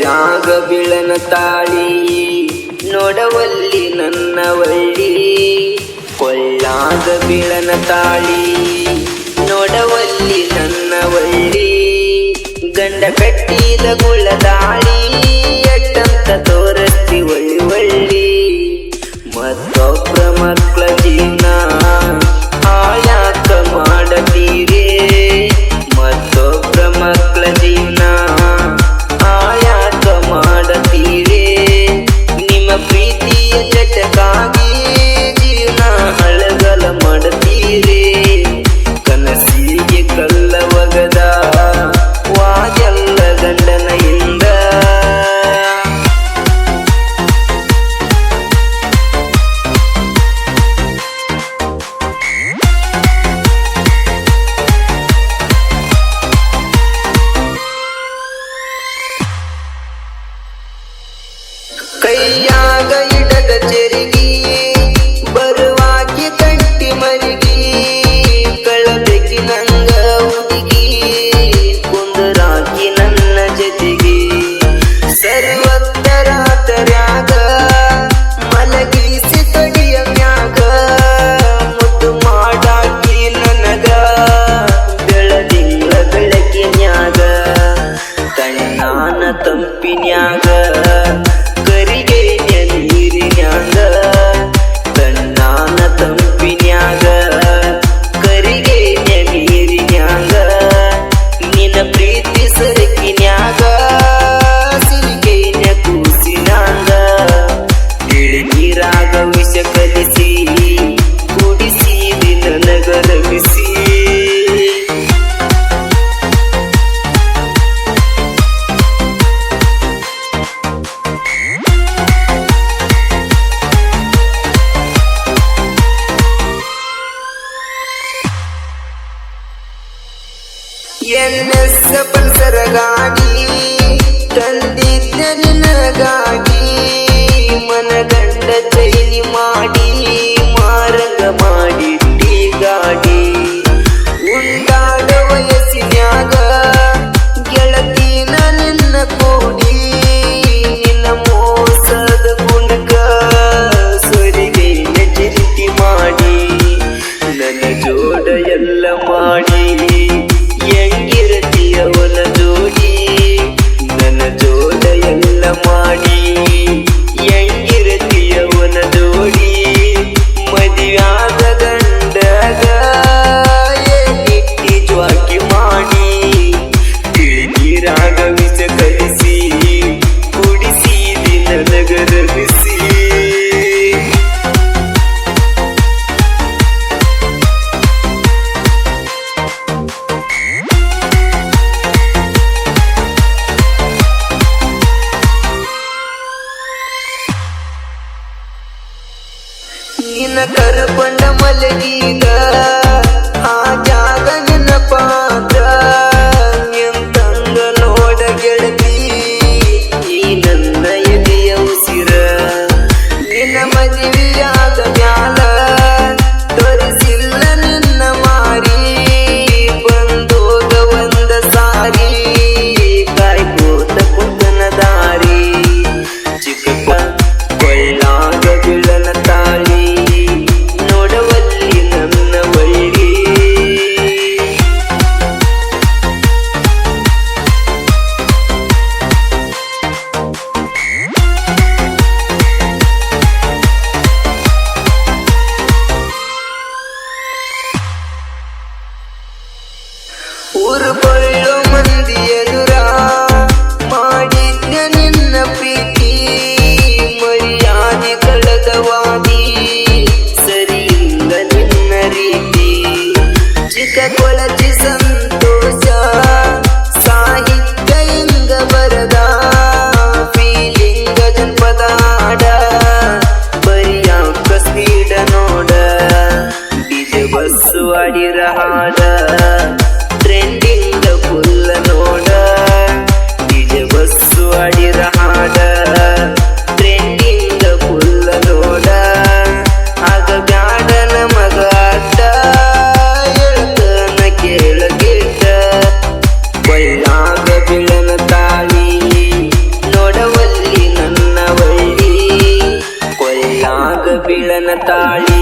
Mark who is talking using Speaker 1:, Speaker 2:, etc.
Speaker 1: ಕೊಳ್ಳಾಗ ಬಿಳನ ತಾಳಿ ನೋಡವಲ್ಲಿ ನನ್ನ ಒಳ್ಳಿ ಕೊಳ್ಳಾಗ ಬಿಳನ ತಾಳಿ ನೋಡವಲ್ಲಿ ನನ್ನ ಒಳ್ಳಿ ಗಂಡ ಕಟ್ಟಿದ ಗುಳದಾಳಿ ಎಟ್ಟಂತ ತೋರಸ್ತಿ ಒಳ್ಳಿ ಒಳ್ಳಿ ಮತ್ತೊಬ್ಬರ ಮಕ್ಕಳ ಜೀವನ ಹಾಳ್ಯಾಕ ಮಾಡತೀರೇ ಮತ್ತೊಬ್ಬರ ಮಕ್ಕಳ ಜೀವನ ಹಾಳ್ಯಾಕ ಮಾಡತೀರೇ ನಿಮ್ಮ ಪ್ರೀತಿಯ ಚಟಕ್ಕಾಗಿ ಜೀವನ ಹಳಗಲ ಮಾಡತೀರೇ ಕನಸಿಗೆ ಕಲ್ಲ ಒಗದ ವಾಗೆಲ್ಲ ಗಂಡನ ಹಿಂದ ಕೈಯಾಗ ಇಡದ ಚೆರಿಗಿ ಬರುವಾಕಿ ಕಂಟಿ ಮರಿಗಿ ಕಳಬೇಕಿ ನಂಗ ಹುಡುಗಿ ಕುಂದರಾಕಿ ನನ್ನ ಜೊತೆಗಿ ಸರ್ವತ್ತರಾತರ್ಯಾಗ ಮಲಗಿಸಿ ತೊಡಿಯ ಮ್ಯಾಗ ಮುದ್ದು ಮಾಡಾಕಿ ನನಗ ಬೆಳದಿಂಗಳ ಬೆಳಕಿನ್ಯಾಗ ಕಣ್ಣಾನ ತಂಪಿನ್ಯಾಗ ಎನ್ಎಸ್ ಪಲ್ಸರ ಗಾಡಿ ತಂದಿದ್ದ ನಿನಗಾಗಿ ಮನಗಂಡ ಚೈನಿ ಮಾಡಿ ಮಾರಂಗ ಮಾಡಿಟ್ಟಿ ಗಾಡಿ ಉಂಡಾಡ ವಯಸ್ಸಿನ್ಯಾಗ ಗೆಳತಿನ ನಿನ್ನ ಕೂಡಿ ನಿನ್ನ ಮೋಸದ ಗುಣಕ ಸೊರಿಗೈನ ಚಿಂತಿ ಮಾಡಿ ನನ್ನ ಜೋಡ ಎಲ್ಲ ಮಾಡಿ ಹೆಂಗಿರತಿಯವನ ಜೋಡಿ ನನ್ನ ಜೋಡ ಎಲ್ಲ ಮಾಡಿ ಹೆಂಗಿರತಿಯವನ ಜೋಡಿ ಮದುವ್ಯಾದ ಗಂಡಗ ಏನಿಟ್ಟಿ ಜ್ವಾಕಿ ಮಾಡಿ ತಿಳಿನೀರಾಗ ವಿಷ ಕಲಿಸಿ ಕುಡಿಸಿದಿ ನನಗ ರಮಿಸಿ ನಿನ್ನ ಕರ್ಕೊಂಡ ಮಲಗೀಗ ಆ ಜಾಗ ನಿನ್ನ ಪಾತ್ರ ಎಂತಂಗ ನೋಡ ಗೆಳತಿ ಈ ನನ್ನ ಎದೆಯ ಉಸಿರ ನಿನ್ನ ಮದುವೆಯಾದ ಮ್ಯಾಲ ತೋರಿಸಿಲ್ಲ ನಿನ್ನ ಮಾರಿ ಬಂದೋದ ಒಂದ ಸಾರಿ ಕಾಯ್ಕೋತ ಕುಂತನ ದಾರಿ ಚಿಕ್ಕ ಕೊಳ್ಳಾಗ ಬಿಳನ ತಾಳಿ ಊರು ಕೊಳ್ಳೋ ಮಂದಿ ಎದುರ ಮಾಡಿದ್ದ ನಿನ್ನ ಪ್ರೀತಿ ಮರ್ಯಾದೆ ಕಳೆದವಾದಿ ಸರಿಯಿಂದ ನಿನ್ನ ರೀತಿ ಚಿಕ್ಕ ಕೊಳಚಿ ಸಂತೋಷ ಸಾಹಿತ್ಯ ಹಿಂಗ ಬರದ ಫೀಲಿಂಗ ಜನಪದ ಹಾಡ ಬರಿಯಾಕ ಸ್ಪೀಡ ನೋಡ ಡಿಜೆ ಬಸ್ಸು ಆಡಿರ ಹಾಡ ಟ್ರೆಂಡಿಂಗ್ ಫುಲ್ಲ ನೋಡ ಡಿಜೆ ಬಸ್ಸು ಆಡಿರ ಹಾಡ ಟ್ರೆಂಡಿಂಗ್ ಫುಲ್ಲ ನೋಡ ಆಗ ಬ್ಯಾಡನ ಮಗ ಅಡ್ಡ ಹೇಳ್ತನ ಗಂಡನ ತಾಳಿ